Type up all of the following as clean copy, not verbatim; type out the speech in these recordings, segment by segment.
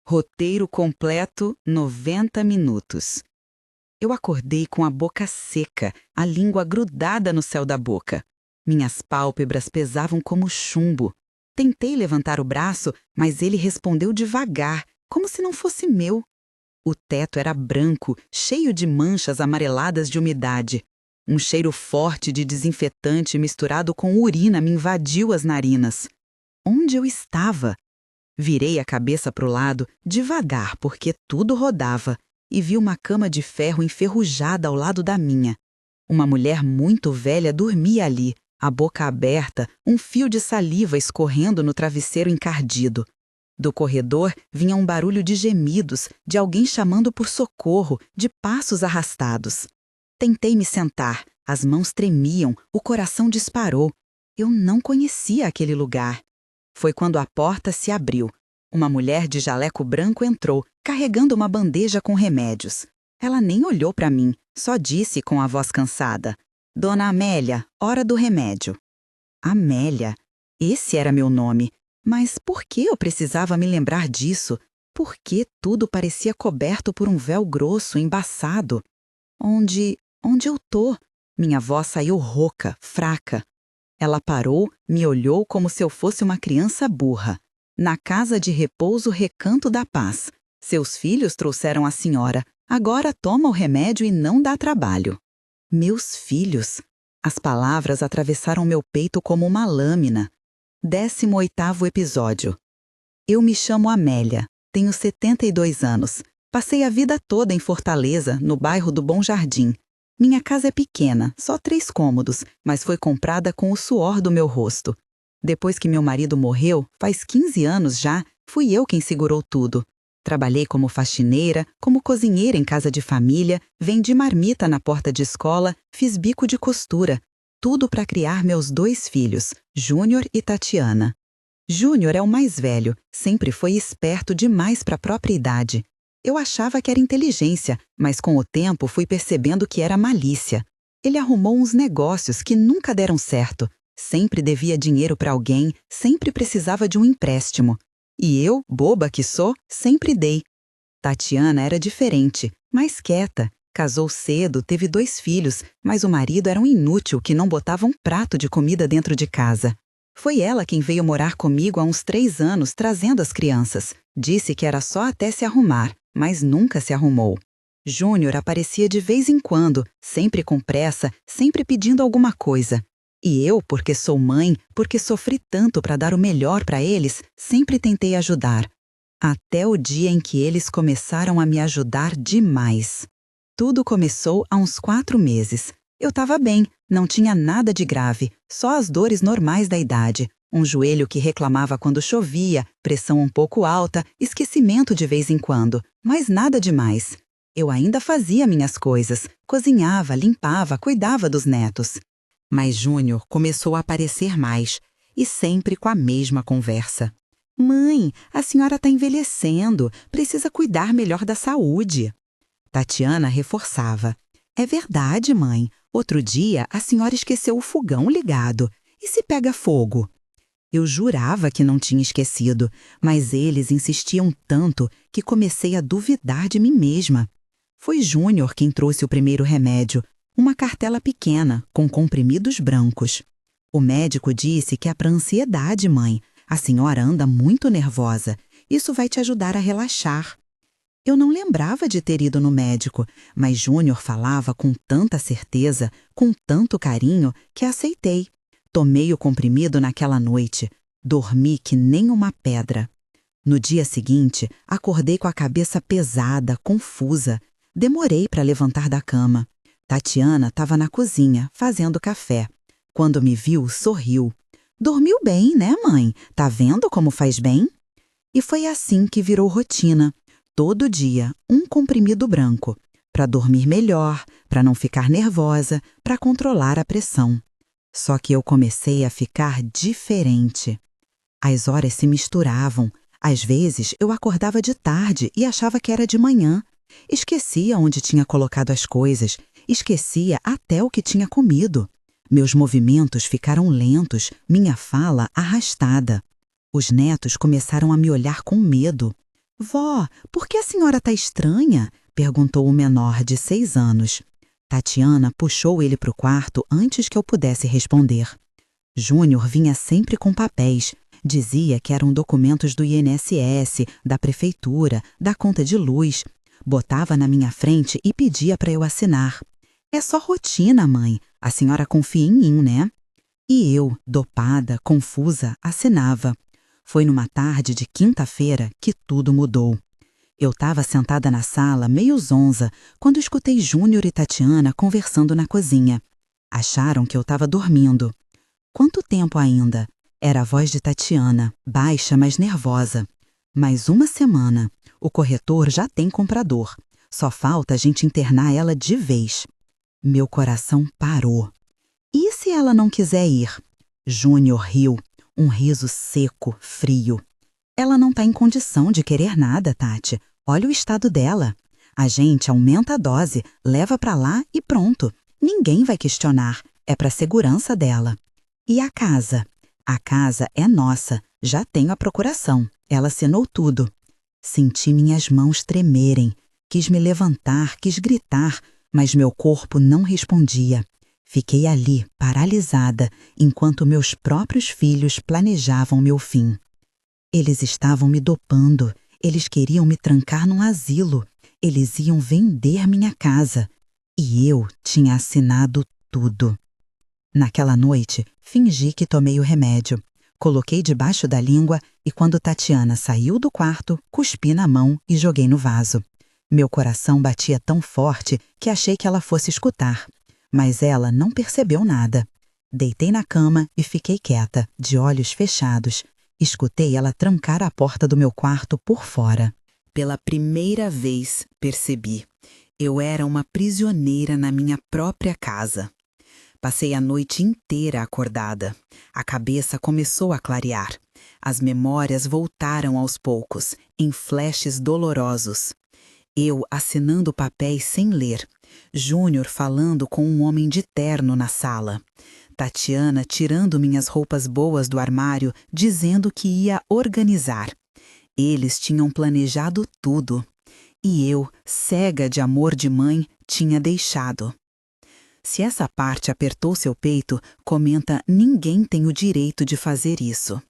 Roteiro completo, 90 minutos. Eu acordei com a boca seca, a língua grudada no céu da boca. Minhas pálpebras pesavam como chumbo. Tentei levantar o braço, mas ele respondeu devagar, como se não fosse meu. O teto era branco, cheio de manchas amareladas de umidade. Um cheiro forte de desinfetante misturado com urina me invadiu as narinas. Onde eu estava? Virei a cabeça para o lado, devagar, porque tudo rodava, e vi uma cama de ferro enferrujada ao lado da minha. Uma mulher muito velha dormia ali, a boca aberta, um fio de saliva escorrendo no travesseiro encardido. Do corredor vinha um barulho de gemidos, de alguém chamando por socorro, de passos arrastados. Tentei me sentar, as mãos tremiam, o coração disparou. Eu não conhecia aquele lugar. Foi quando a porta se abriu. Uma mulher de jaleco branco entrou, carregando uma bandeja com remédios. Ela nem olhou para mim, só disse com a voz cansada: "Dona Amélia, hora do remédio." Amélia. Esse era meu nome. Mas por que eu precisava me lembrar disso? Por que tudo parecia coberto por um véu grosso, embaçado? Onde eu tô? Minha voz saiu rouca, fraca. Ela parou, me olhou como se eu fosse uma criança burra. "Na casa de repouso Recanto da Paz. Seus filhos trouxeram a senhora. Agora toma o remédio e não dá trabalho." Meus filhos? As palavras atravessaram meu peito como uma lâmina. 18º episódio. Eu me chamo Amélia. Tenho 72 anos. Passei a vida toda em Fortaleza, no bairro do Bom Jardim. Minha casa é pequena, só 3 cômodos, mas foi comprada com o suor do meu rosto. Depois que meu marido morreu, faz 15 anos já, fui eu quem segurou tudo. Trabalhei como faxineira, como cozinheira em casa de família, vendi marmita na porta de escola, fiz bico de costura. Tudo para criar meus 2 filhos, Júnior e Tatiana. Júnior é o mais velho, sempre foi esperto demais para a própria idade. Eu achava que era inteligência, mas com o tempo fui percebendo que era malícia. Ele arrumou uns negócios que nunca deram certo. Sempre devia dinheiro para alguém, sempre precisava de um empréstimo. E eu, boba que sou, sempre dei. Tatiana era diferente, mais quieta. Casou cedo, teve 2 filhos, mas o marido era um inútil que não botava um prato de comida dentro de casa. Foi ela quem veio morar comigo há uns 3 anos, trazendo as crianças. Disse que era só até se arrumar, mas nunca se arrumou. Júnior aparecia de vez em quando, sempre com pressa, sempre pedindo alguma coisa. E eu, porque sou mãe, porque sofri tanto para dar o melhor para eles, sempre tentei ajudar. Até o dia em que eles começaram a me ajudar demais. Tudo começou há uns 4 meses. Eu estava bem, não tinha nada de grave, só as dores normais da idade. Um joelho que reclamava quando chovia, pressão um pouco alta, esquecimento de vez em quando, mas nada demais. Eu ainda fazia minhas coisas, cozinhava, limpava, cuidava dos netos. Mas Júnior começou a aparecer mais, e sempre com a mesma conversa. "Mãe, a senhora está envelhecendo, precisa cuidar melhor da saúde." Tatiana reforçava: "É verdade, mãe. Outro dia a senhora esqueceu o fogão ligado. E se pega fogo?" Eu jurava que não tinha esquecido, mas eles insistiam tanto que comecei a duvidar de mim mesma. Foi Júnior quem trouxe o primeiro remédio, uma cartela pequena, com comprimidos brancos. "O médico disse que é para ansiedade, mãe. A senhora anda muito nervosa. Isso vai te ajudar a relaxar." Eu não lembrava de ter ido no médico, mas Júnior falava com tanta certeza, com tanto carinho, que aceitei. Tomei o comprimido naquela noite. Dormi que nem uma pedra. No dia seguinte, acordei com a cabeça pesada, confusa. Demorei para levantar da cama. Tatiana estava na cozinha, fazendo café. Quando me viu, sorriu. "Dormiu bem, né, mãe? Tá vendo como faz bem?" E foi assim que virou rotina. Todo dia, um comprimido branco, para dormir melhor, para não ficar nervosa, para controlar a pressão. Só que eu comecei a ficar diferente. As horas se misturavam. Às vezes, eu acordava de tarde e achava que era de manhã. Esquecia onde tinha colocado as coisas, esquecia até o que tinha comido. Meus movimentos ficaram lentos, minha fala arrastada. Os netos começaram a me olhar com medo. Vó, por que a senhora está estranha? Perguntou o menor de 6 anos. Tatiana puxou ele para o quarto antes que eu pudesse responder. Júnior vinha sempre com papéis. Dizia que eram documentos do INSS, da prefeitura, da conta de luz. Botava na minha frente e pedia para eu assinar. É só rotina, mãe. A senhora confia em mim, né? E eu, dopada, confusa, assinava. Foi numa tarde de quinta-feira que tudo mudou. Eu estava sentada na sala, meio zonza, quando escutei Júnior e Tatiana conversando na cozinha. Acharam que eu estava dormindo. Quanto tempo ainda? Era a voz de Tatiana, baixa, mas nervosa. Mais uma semana. O corretor já tem comprador. Só falta a gente internar ela de vez. Meu coração parou. E se ela não quiser ir? Júnior riu, um riso seco, frio. Ela não está em condição de querer nada, Tati. Olha o estado dela. A gente aumenta a dose, leva para lá e pronto. Ninguém vai questionar. É para a segurança dela. E a casa? A casa é nossa. Já tenho a procuração. Ela assinou tudo. Senti minhas mãos tremerem. Quis me levantar, quis gritar, mas meu corpo não respondia. Fiquei ali, paralisada, enquanto meus próprios filhos planejavam meu fim. Eles estavam me dopando. Eles queriam me trancar num asilo. Eles iam vender minha casa. E eu tinha assinado tudo. Naquela noite, fingi que tomei o remédio. Coloquei debaixo da língua e quando Tatiana saiu do quarto, cuspi na mão e joguei no vaso. Meu coração batia tão forte que achei que ela fosse escutar. Mas ela não percebeu nada. Deitei na cama e fiquei quieta, de olhos fechados. Escutei ela trancar a porta do meu quarto por fora. Pela primeira vez, percebi. Eu era uma prisioneira na minha própria casa. Passei a noite inteira acordada. A cabeça começou a clarear. As memórias voltaram aos poucos, em flashes dolorosos. Eu assinando papéis sem ler. Júnior falando com um homem de terno na sala. Tatiana tirando minhas roupas boas do armário, dizendo que ia organizar. Eles tinham planejado tudo. E eu, cega de amor de mãe, tinha deixado. Se essa parte apertou seu peito, comenta: ninguém tem o direito de fazer isso.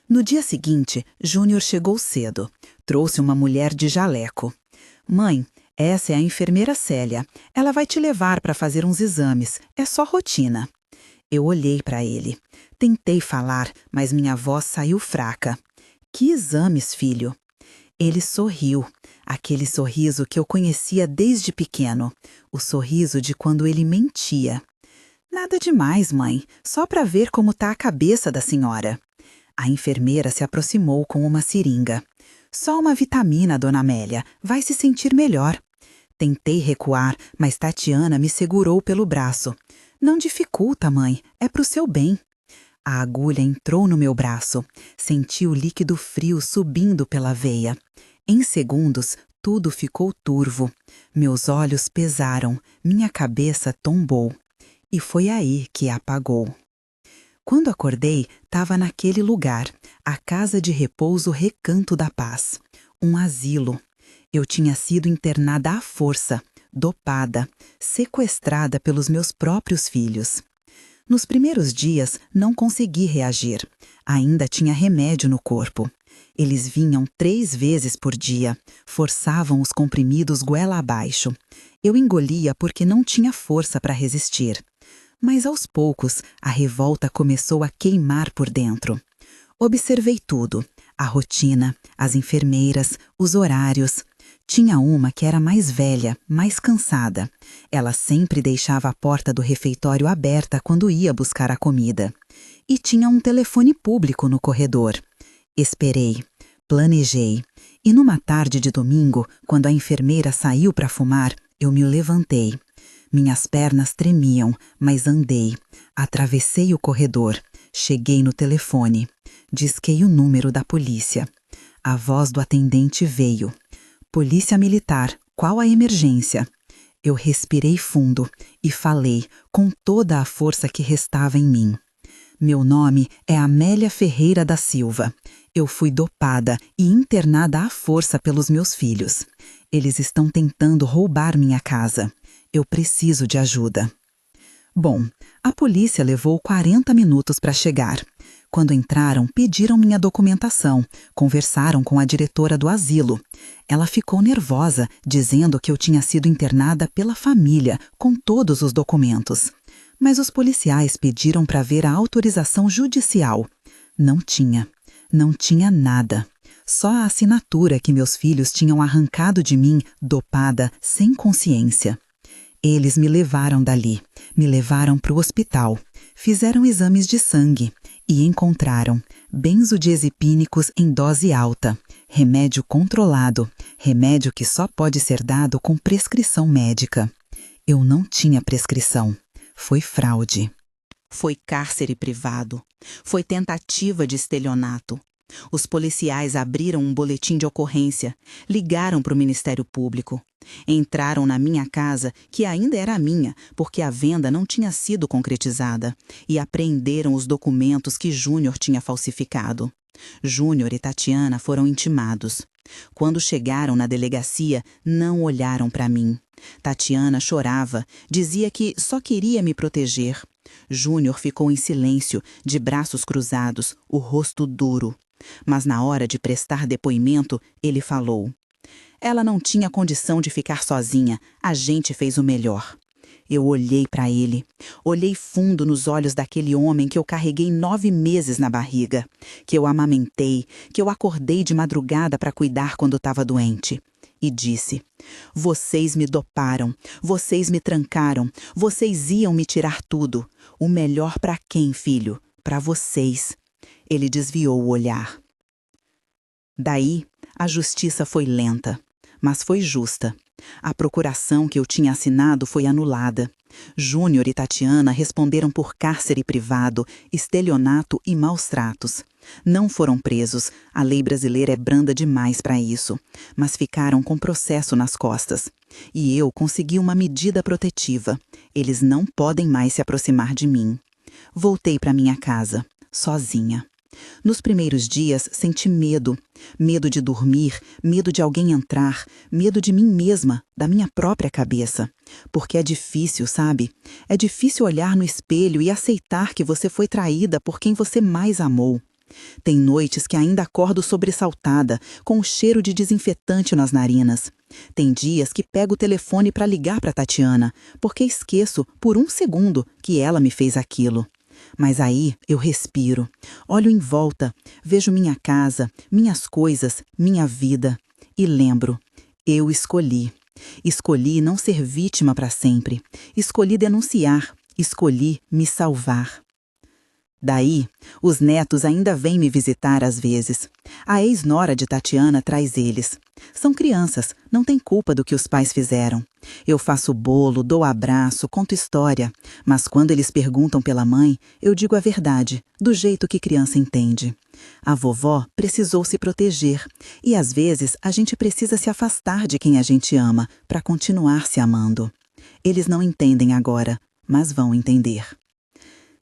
No dia seguinte, Júnior chegou cedo. Trouxe uma mulher de jaleco. Mãe, essa é a enfermeira Célia. Ela vai te levar para fazer uns exames. É só rotina. Eu olhei para ele. Tentei falar, mas minha voz saiu fraca. Que exames, filho? Ele sorriu. Aquele sorriso que eu conhecia desde pequeno. O sorriso de quando ele mentia. Nada demais, mãe. Só para ver como está a cabeça da senhora. A enfermeira se aproximou com uma seringa. Só uma vitamina, dona Amélia. Vai se sentir melhor. Tentei recuar, mas Tatiana me segurou pelo braço. Não dificulta, mãe. É pro seu bem. A agulha entrou no meu braço. Senti o líquido frio subindo pela veia. Em segundos, tudo ficou turvo. Meus olhos pesaram, minha cabeça tombou. E foi aí que apagou. Quando acordei, estava naquele lugar, a casa de repouso Recanto da Paz. Um asilo. Eu tinha sido internada à força, dopada, sequestrada pelos meus próprios filhos. Nos primeiros dias, não consegui reagir. Ainda tinha remédio no corpo. Eles vinham 3 vezes por dia, forçavam os comprimidos goela abaixo. Eu engolia porque não tinha força para resistir. Mas aos poucos, a revolta começou a queimar por dentro. Observei tudo, a rotina, as enfermeiras, os horários. Tinha uma que era mais velha, mais cansada. Ela sempre deixava a porta do refeitório aberta quando ia buscar a comida. E tinha um telefone público no corredor. Esperei, planejei. E numa tarde de domingo, quando a enfermeira saiu para fumar, eu me levantei. Minhas pernas tremiam, mas andei. Atravessei o corredor. Cheguei no telefone. Disquei o número da polícia. A voz do atendente veio. Polícia Militar, qual a emergência? Eu respirei fundo e falei com toda a força que restava em mim. Meu nome é Amélia Ferreira da Silva. Eu fui dopada e internada à força pelos meus filhos. Eles estão tentando roubar minha casa. Eu preciso de ajuda. Bom, a polícia levou 40 minutos para chegar. Quando entraram, pediram minha documentação, conversaram com a diretora do asilo. Ela ficou nervosa, dizendo que eu tinha sido internada pela família, com todos os documentos. Mas os policiais pediram para ver a autorização judicial. Não tinha. Não tinha nada. Só a assinatura que meus filhos tinham arrancado de mim, dopada, sem consciência. Eles me levaram dali, me levaram para o hospital, fizeram exames de sangue e encontraram benzodiazepínicos em dose alta, remédio controlado, remédio que só pode ser dado com prescrição médica. Eu não tinha prescrição. Foi fraude. Foi cárcere privado. Foi tentativa de estelionato. Os policiais abriram um boletim de ocorrência, ligaram para o Ministério Público. Entraram na minha casa, que ainda era minha, porque a venda não tinha sido concretizada, e apreenderam os documentos que Júnior tinha falsificado. Júnior e Tatiana foram intimados. Quando chegaram na delegacia, não olharam para mim. Tatiana chorava, dizia que só queria me proteger. Júnior ficou em silêncio, de braços cruzados, o rosto duro. Mas na hora de prestar depoimento, ele falou: "Ela não tinha condição de ficar sozinha, a gente fez o melhor." Eu olhei para ele, olhei fundo nos olhos daquele homem que eu carreguei 9 meses na barriga, que eu amamentei, que eu acordei de madrugada para cuidar quando estava doente. E disse: "Vocês me doparam, vocês me trancaram, vocês iam me tirar tudo. O melhor para quem, filho? Para vocês." Ele desviou o olhar. Daí, a justiça foi lenta, mas foi justa. A procuração que eu tinha assinado foi anulada. Júnior e Tatiana responderam por cárcere privado, estelionato e maus tratos. Não foram presos, a lei brasileira é branda demais para isso, mas ficaram com processo nas costas. E eu consegui uma medida protetiva. Eles não podem mais se aproximar de mim. Voltei para minha casa, sozinha. Nos primeiros dias senti medo. Medo de dormir, medo de alguém entrar, medo de mim mesma, da minha própria cabeça. Porque é difícil, sabe? É difícil olhar no espelho e aceitar que você foi traída por quem você mais amou. Tem noites que ainda acordo sobressaltada, com o cheiro de desinfetante nas narinas. Tem dias que pego o telefone para ligar para Tatiana, porque esqueço, por um segundo, que ela me fez aquilo. Mas aí eu respiro, olho em volta, vejo minha casa, minhas coisas, minha vida e lembro, eu escolhi. Escolhi não ser vítima para sempre, escolhi denunciar, escolhi me salvar. Daí, os netos ainda vêm me visitar às vezes. A ex-nora de Tatiana traz eles. São crianças, não têm culpa do que os pais fizeram. Eu faço bolo, dou abraço, conto história, mas quando eles perguntam pela mãe, eu digo a verdade, do jeito que criança entende. A vovó precisou se proteger, e às vezes a gente precisa se afastar de quem a gente ama para continuar se amando. Eles não entendem agora, mas vão entender.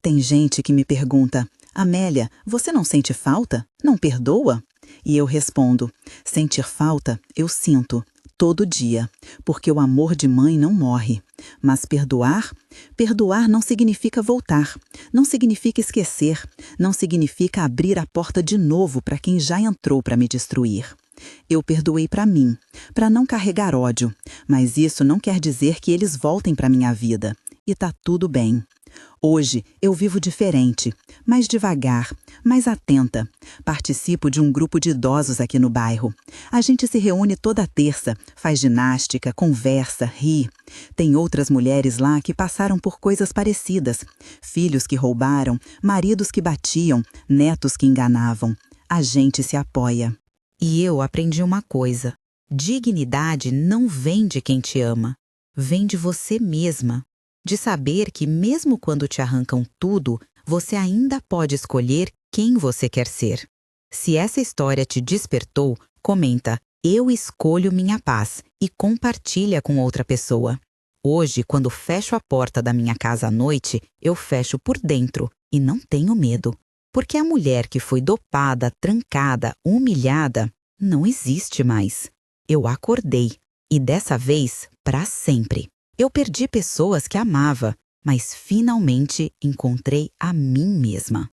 Tem gente que me pergunta: "Amélia, você não sente falta? Não perdoa?" E eu respondo: sentir falta, eu sinto, todo dia, porque o amor de mãe não morre. Mas perdoar? Perdoar não significa voltar, não significa esquecer, não significa abrir a porta de novo para quem já entrou para me destruir. Eu perdoei para mim, para não carregar ódio, mas isso não quer dizer que eles voltem para minha vida. E tá tudo bem. Hoje eu vivo diferente, mais devagar, mais atenta. Participo de um grupo de idosos aqui no bairro. A gente se reúne toda terça, faz ginástica, conversa, ri. Tem outras mulheres lá que passaram por coisas parecidas. Filhos que roubaram, maridos que batiam, netos que enganavam. A gente se apoia. E eu aprendi uma coisa: dignidade não vem de quem te ama, vem de você mesma. De saber que mesmo quando te arrancam tudo, você ainda pode escolher quem você quer ser. Se essa história te despertou, comenta "Eu escolho minha paz" e compartilha com outra pessoa. Hoje, quando fecho a porta da minha casa à noite, eu fecho por dentro e não tenho medo, Porque a mulher que foi dopada, trancada, humilhada, não existe mais. Eu acordei, e dessa vez, para sempre. Eu perdi pessoas que amava, mas finalmente encontrei a mim mesma.